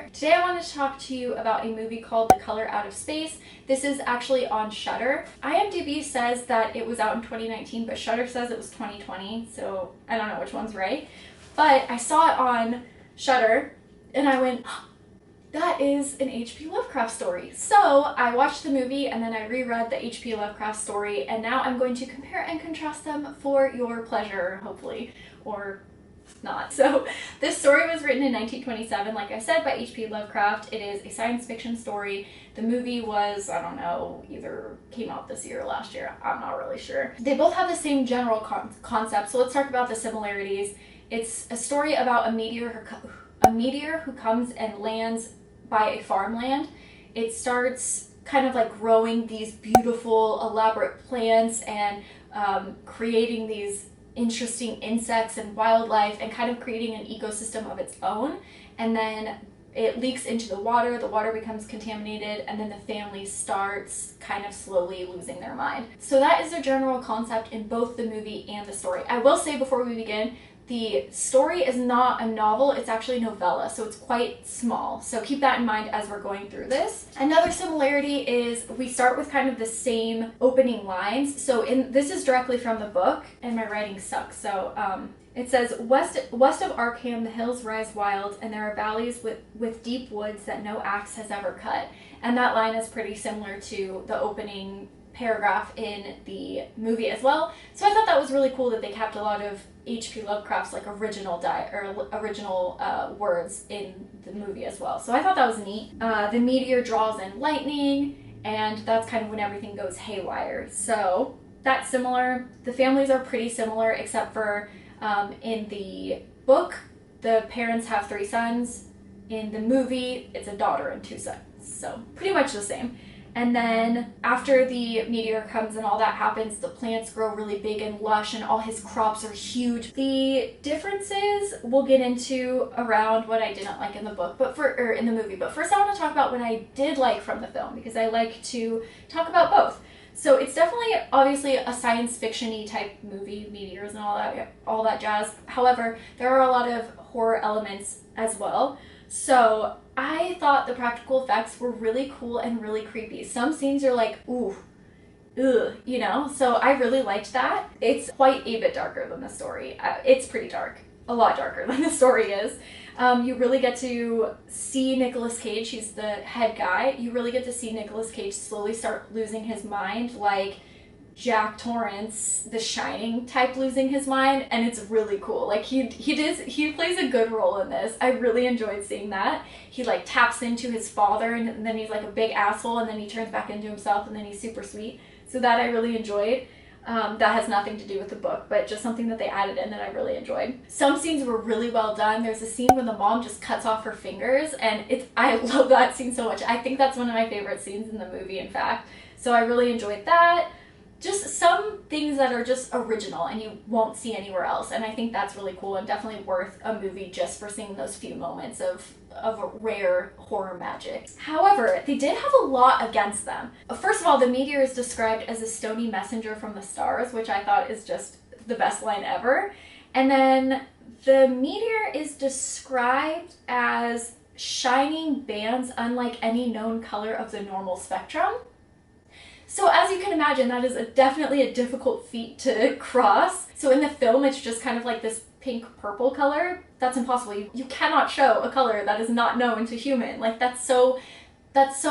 here. Today I wanted to talk to you about a movie called The Color Out of Space. This is actually on Shudder. IMDb says that it was out in 2019, but Shudder says it was 2020, so I don't know which one's right. But I saw it on Shudder and I went, that is an H.P. Lovecraft story. So I watched the movie and then I reread the H.P. Lovecraft story, and now I'm going to compare and contrast them for your pleasure, hopefully, or not. So this story was written in 1927, like I said, by H.P. Lovecraft. It is a science fiction story. The movie was, I don't know, either came out this year or last year. I'm not really sure. They both have the same general concept, so let's talk about the similarities. It's a story about a meteor who comes and lands by a farmland. It starts kind of like growing these beautiful, elaborate plants and creating these interesting insects and wildlife and kind of creating an ecosystem of its own. And then it leaks into the water becomes contaminated, and then the family starts kind of slowly losing their mind. So that is the general concept in both the movie and the story. I will say before we begin, the story is not a novel, it's actually a novella, so it's quite small. So keep that in mind as we're going through this. Another similarity is we start with kind of the same opening lines. So this is directly from the book, and my writing sucks. So it says, west of Arkham, the hills rise wild, and there are valleys with deep woods that no axe has ever cut. And that line is pretty similar to the opening paragraph in the movie as well. So I thought that was really cool that they kept a lot of H.P. Lovecraft's like original words in the movie as well. So I thought that was neat. The meteor draws in lightning, and that's kind of when everything goes haywire. So that's similar. The families are pretty similar, except for in the book, the parents have 3 sons. In the movie, it's a daughter and 2 sons. So pretty much the same. And then after the meteor comes and all that happens, the plants grow really big and lush and all his crops are huge. The differences we'll get into around what I didn't like in the book, or in the movie. But first I want to talk about what I did like from the film, because I like to talk about both. So it's definitely obviously a science fiction-y type movie, meteors and all that jazz. However, there are a lot of horror elements as well. So I thought the practical effects were really cool and really creepy. Some scenes are like, ooh, ugh, you know? So I really liked that. It's quite a bit darker than the story. It's pretty dark. A lot darker than the story is. You really get to see Nicolas Cage. He's the head guy. You really get to see Nicolas Cage slowly start losing his mind, like Jack Torrance, The Shining type, losing his mind, and it's really cool. Like he plays a good role in this. I really enjoyed seeing that. He like taps into his father, and then he's like a big asshole, and then he turns back into himself, and then he's super sweet. So that I really enjoyed. That has nothing to do with the book, but just something that they added in that I really enjoyed. Some scenes were really well done. There's a scene when the mom just cuts off her fingers, and I love that scene so much. I think that's one of my favorite scenes in the movie, in fact. So I really enjoyed that. Just some things that are just original and you won't see anywhere else, and I think that's really cool and definitely worth a movie just for seeing those few moments of rare horror magic. However, they did have a lot against them. First of all, the meteor is described as a stony messenger from the stars, which I thought is just the best line ever. And then the meteor is described as shining bands unlike any known color of the normal spectrum. So as you can imagine, that is definitely a difficult feat to cross. So in the film, it's just kind of like this pink-purple color. That's impossible. You cannot show a color that is not known to human. Like that's so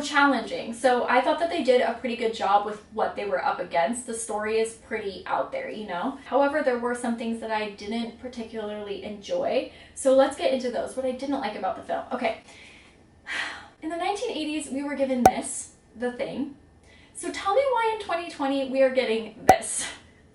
challenging. So I thought that they did a pretty good job with what they were up against. The story is pretty out there, you know? However, there were some things that I didn't particularly enjoy. So let's get into those. What I didn't like about the film. Okay. In the 1980s, we were given this, The Thing. So tell me why in 2020 we are getting this.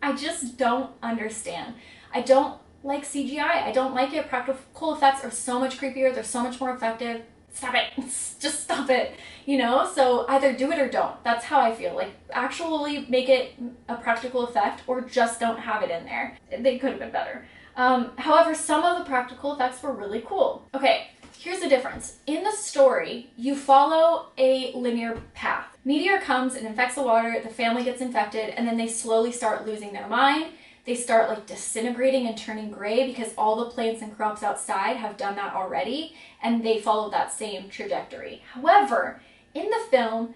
I just don't understand. I don't like CGI. I don't like it. Practical effects are so much creepier. They're so much more effective. Stop it. Just stop it. You know? So either do it or don't. That's how I feel. Like actually make it a practical effect, or just don't have it in there. They could have been better. However, some of the practical effects were really cool. Okay. Here's the difference. In the story, you follow a linear path. Meteor comes and infects the water, the family gets infected, and then they slowly start losing their mind. they start like disintegrating and turning gray because all the plants and crops outside have done that already, and they follow that same trajectory. However, in the film,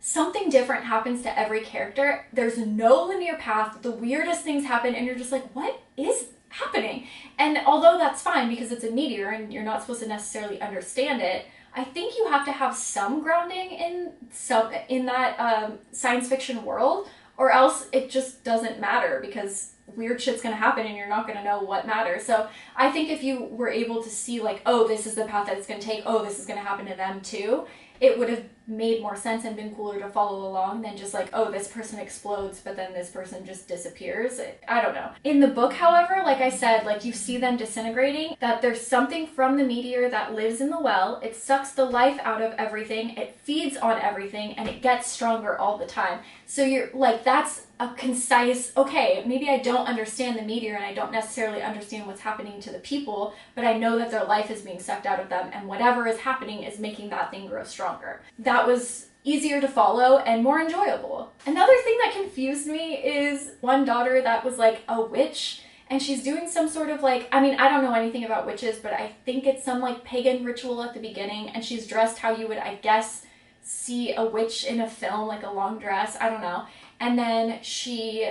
something different happens to every character. There's no linear path. The weirdest things happen, and you're just like, what is happening? And although that's fine because it's a meteor and you're not supposed to necessarily understand it, I think you have to have some grounding in that science fiction world, or else it just doesn't matter because weird shit's gonna happen and you're not gonna know what matters. So I think if you were able to see like, oh, this is the path that it's gonna take, oh, this is gonna happen to them too, it would have made more sense and been cooler to follow along than just like, oh, this person explodes, but then this person just disappears. I don't know. In the book, however, like I said, like you see them disintegrating, that there's something from the meteor that lives in the well. It sucks the life out of everything. It feeds on everything, and it gets stronger all the time. So you're like, that's a concise, okay, maybe I don't understand the meteor and I don't necessarily understand what's happening to the people, but I know that their life is being sucked out of them, and whatever is happening is making that thing grow stronger. That was easier to follow and more enjoyable. Another thing that confused me is one daughter that was like a witch, and she's doing some sort of like, I mean, I don't know anything about witches, but I think it's some like pagan ritual at the beginning, and she's dressed how you would, I guess, see a witch in a film, like a long dress, I don't know. And then she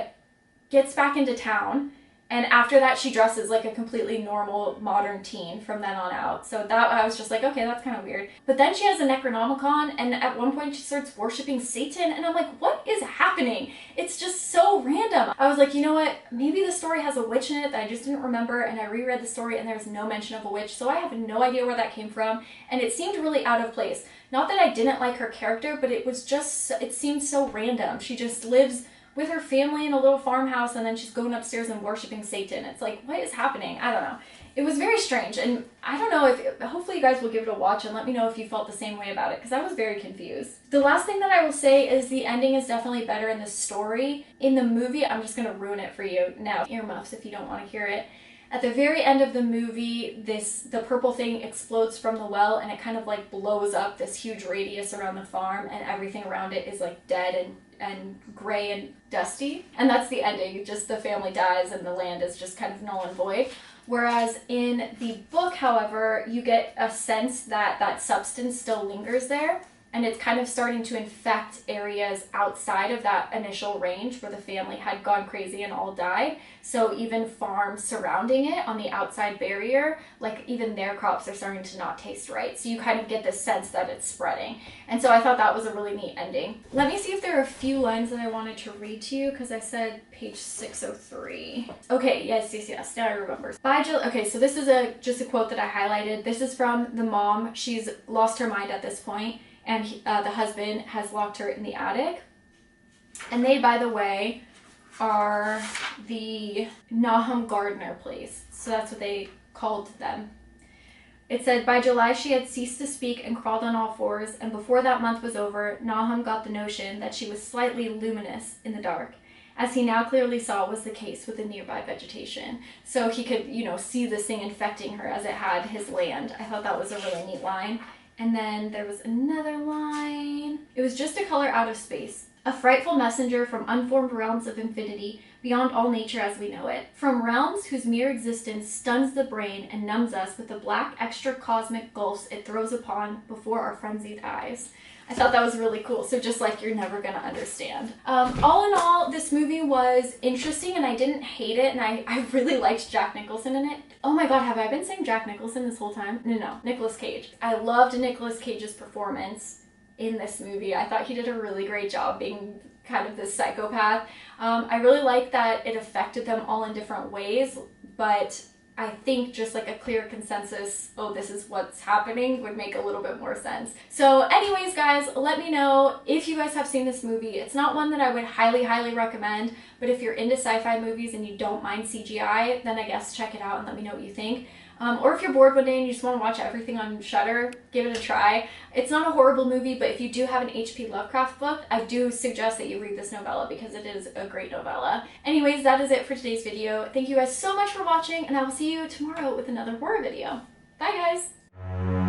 gets back into town, and after that she dresses like a completely normal modern teen from then on out. So that, I was just like, okay, that's kind of weird. But then she has a Necronomicon, and at one point she starts worshiping Satan, and I'm like, what is happening? It's just so random. I was like, you know what, maybe the story has a witch in it that I just didn't remember, and I reread the story and there's no mention of a witch, so I have no idea where that came from, and it seemed really out of place. Not that I didn't like her character, but it was just, it seemed so random. She just lives with her family in a little farmhouse, and then she's going upstairs and worshiping Satan. It's like, what is happening? I don't know. It was very strange, and I don't know if, hopefully you guys will give it a watch and let me know if you felt the same way about it, because I was very confused. The last thing that I will say is the ending is definitely better in the story. In the movie, I'm just going to ruin it for you now. Earmuffs if you don't want to hear it. At the very end of the movie, the purple thing explodes from the well, and it kind of like blows up this huge radius around the farm, and everything around it is like dead and gray and dusty. And that's the ending. Just the family dies and the land is just kind of null and void. Whereas in the book, however, you get a sense that that substance still lingers there, and it's kind of starting to infect areas outside of that initial range where the family had gone crazy and all died. So even farms surrounding it on the outside barrier, like even their crops are starting to not taste right. So you kind of get this sense that it's spreading. And so I thought that was a really neat ending. Let me see if there are a few lines that I wanted to read to you, because I said page 603. Okay, yes, now I remember. Okay, so this is just a quote that I highlighted. This is from the mom. She's lost her mind at this point, and the husband has locked her in the attic. And they, by the way, are the Nahum Gardner place. So that's what they called them. It said, by July she had ceased to speak and crawled on all fours, and before that month was over, Nahum got the notion that she was slightly luminous in the dark, as he now clearly saw was the case with the nearby vegetation. So he could, see this thing infecting her as it had his land. I thought that was a really neat line. And then there was another line. It was just a color out of space, a frightful messenger from unformed realms of infinity, beyond all nature as we know it, from realms whose mere existence stuns the brain and numbs us with the black extra-cosmic gulfs it throws upon before our frenzied eyes. I thought that was really cool. So just like you're never gonna understand. All in all, this movie was interesting and I didn't hate it, and I really liked Jack Nicholson in it. Oh my god, have I been saying Jack Nicholson this whole time? No, Nicolas Cage. I loved Nicolas Cage's performance in this movie. I thought he did a really great job being kind of this psychopath. I really like that it affected them all in different ways, but I think just like a clear consensus, oh, this is what's happening, would make a little bit more sense. So anyways, guys, let me know if you guys have seen this movie. It's not one that I would highly recommend, but if you're into sci-fi movies and you don't mind CGI, then I guess check it out and let me know what you think. Or if you're bored one day and you just want to watch everything on Shudder, give it a try. It's not a horrible movie, but if you do have an H.P. Lovecraft book, I do suggest that you read this novella because it is a great novella. Anyways, that is it for today's video. Thank you guys so much for watching, and I will see you tomorrow with another horror video. Bye, guys!